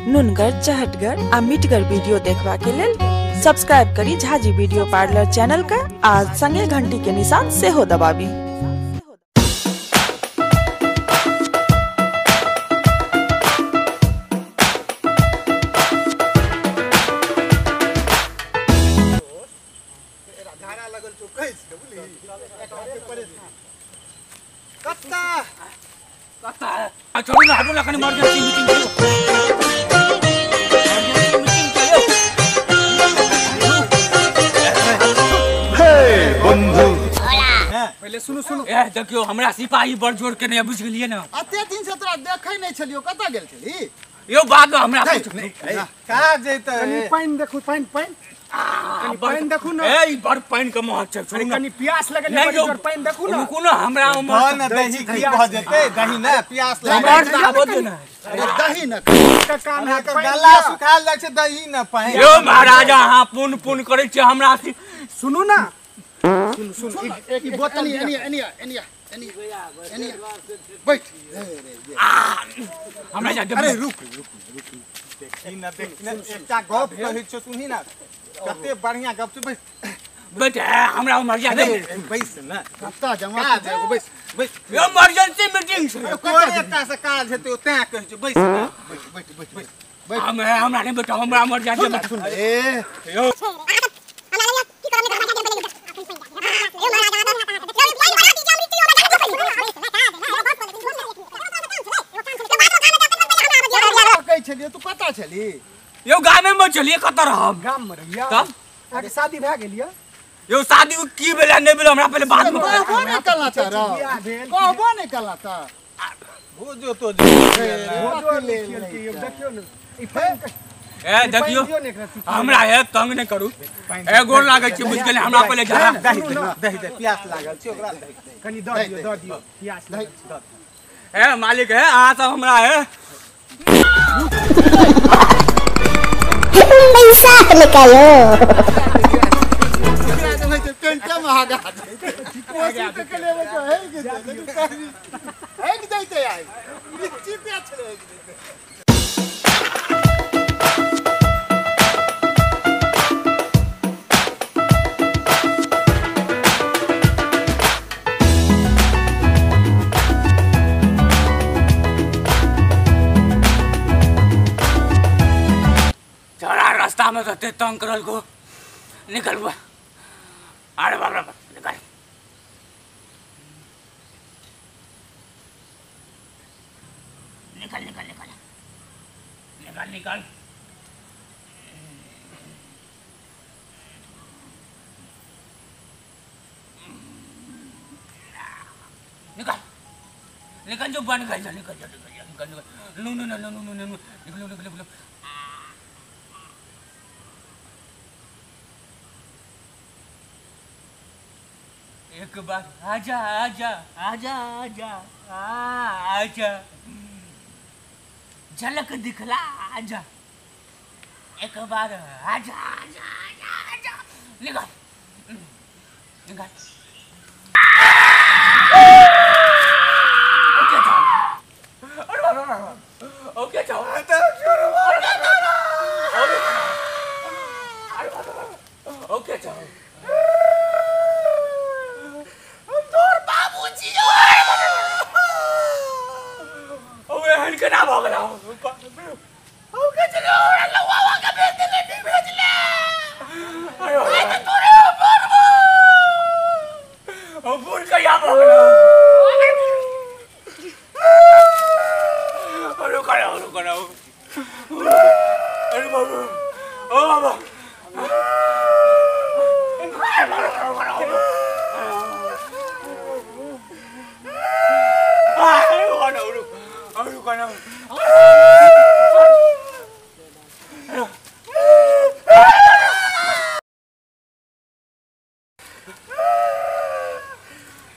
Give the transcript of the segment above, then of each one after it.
नुनगर, चहटगर आ मीठगर वीडियो देखबा के लेल सब्सक्राइब करी झाजी वीडियो पार्लर चैनल का आ संगे घंटी के निशान से हो दबावी। छोड़ो ना, हटो ना, कहीं इमरजेंसी मीटिंग करो। बंधु पहले सुनो ए देखियो हमरा सिपाही बड़ जोर के नहीं बुझ गेलिए ना। अते दिन से तोरा देखै नै छलियो, कतऽ गेल छली? यो बात हमरा पूछ का जैते कनी पानी देखू, पानी कनी पानी देखू ना। ए ई बड़ पानी के महक छै, छोड़ू ना। कनी प्यास लगल है, बड़ी जोर पानी देखू ना। रुकू ना, हमरा उमर ना दही की कह देते, दही ना प्यास लागल लागल आबो दे ना। अरे दही न का काम है, गला सुखाल जाय छै, दही ना पानी। यो महाराजा अहाँ पुन करै छी हमरा। सुनू ना, सुन एक बोतल एनिया बैठ। हमरा जा अरे रुक देखी ना एकटा गप कहै छ, सुनही ना कते बढ़िया गप छै। बैठ हमरा उमर जा दे। बैस ना, कत्ता जमा देखो, बैस यो इमरजेंसी मीटिंग छै। कोन एकटा से काज हेतै, ओतै कहै छै बैस ना। बैठ हमरा नहीं बेटा, हमरा उमर जा दे। सुन ए यो छलिए तू पता छली? यो गामे में चलिए कत रहब गाम में रहिया तब अरे शादी भए गेलिया। यो शादी की भेला नहीं भेला हमरा पहले बाद में कहबो नहीं कला तारा, कहबो नहीं कला ता भोजो तो भोजो ले देखियो न ई पानी ए देखियो हमरा है तंग नहीं करू। ए गोर लागे छी, बुझ गेले हमरा पहले जा दही प्यास लागल छै, ओकरा दही कनी दऽ दियो प्यास दही। ए मालिक है अहाँ सब हमरा है पैसा निकालो। पेंटा में आगा कोसी के लेवे जो है कि देते आई चिपे छले। रास्ता में रहते तंग करल को निकल हुआ। अरे बाप रे निकल निकल निकल निकल निकल निकल निकल निकल जो बन निकल जा निकल जा निकल निकल no no no no no no निकलो निकलो निकलो। एक बार आजा आजा आजा आजा आजा झलक दिखला आजा, एक बार आजा आजा आजा आजा निकल निकल। ओके जाओ ओके जाओ के ना भाग रहा हूं ओके चलो लवा का भेज ले नहीं भेज ले। अरे तो तोरे ऊपर का या भाग रहा हूं। रुक रहा हूं अरे बाबू ओ बाबा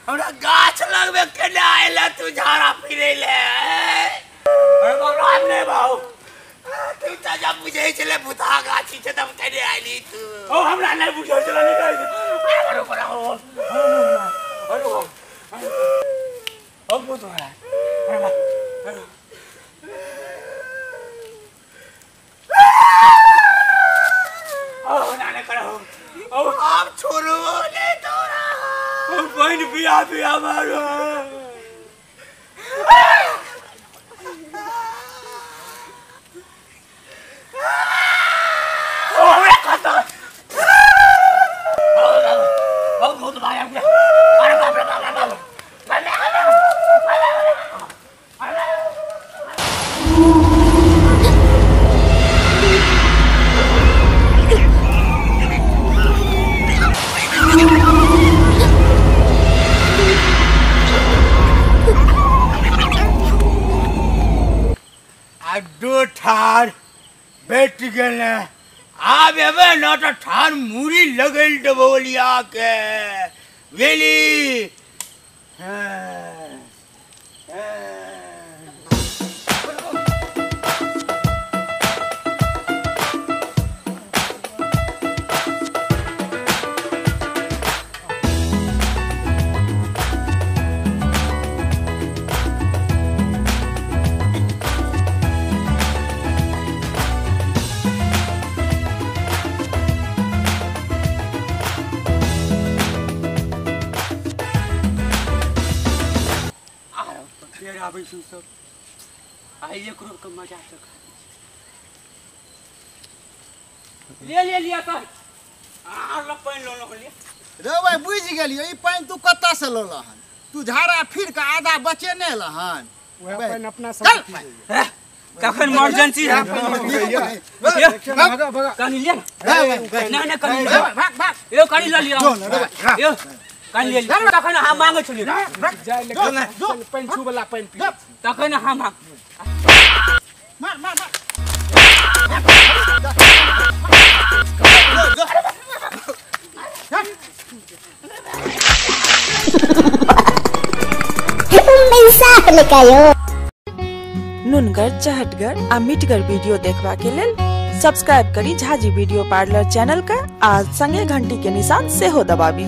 हमरा गाछ लगबे के ना आइला तू झाड़ा फिरे ले। अरे बाबा नहीं भाऊ तू त जब बुझे चले भूता गाछी छ तब तने आइली तू। ओ हमरा नहीं बुझे चला नहीं कहि। अरे करो अरे अब तो है। पानी पिया पिया मारो बहुत भाई अरे बाप रे बाप दो ठार बैठ गए आप एबे ना तो ठार मुरी लगल डबोलिया के वेली आइए करो का मजा ले ले लिया तो ल पानी लो ले रे भाई बुझ गेलियो ई पानी तू कत्ता से लोलहन तू झाड़ा फिर के आधा बचे ने लहन वह पानी अपना सब कखन इमरजेंसी है भागा भागा कनी ले ना कनी ले भाग भाग यो कनी ल लियो यो कनी ले तखन हम मांगे छलिए जाय लेकिन पानी छू वाला पानी पी तखन हम मार मार मार नुनगर चहटगर आ मिटगर वीडियो देखबा के लेल सब्सक्राइब करी झाजी वीडियो पार्लर चैनल का आज संगे घंटी के निशान से हो दबाबी।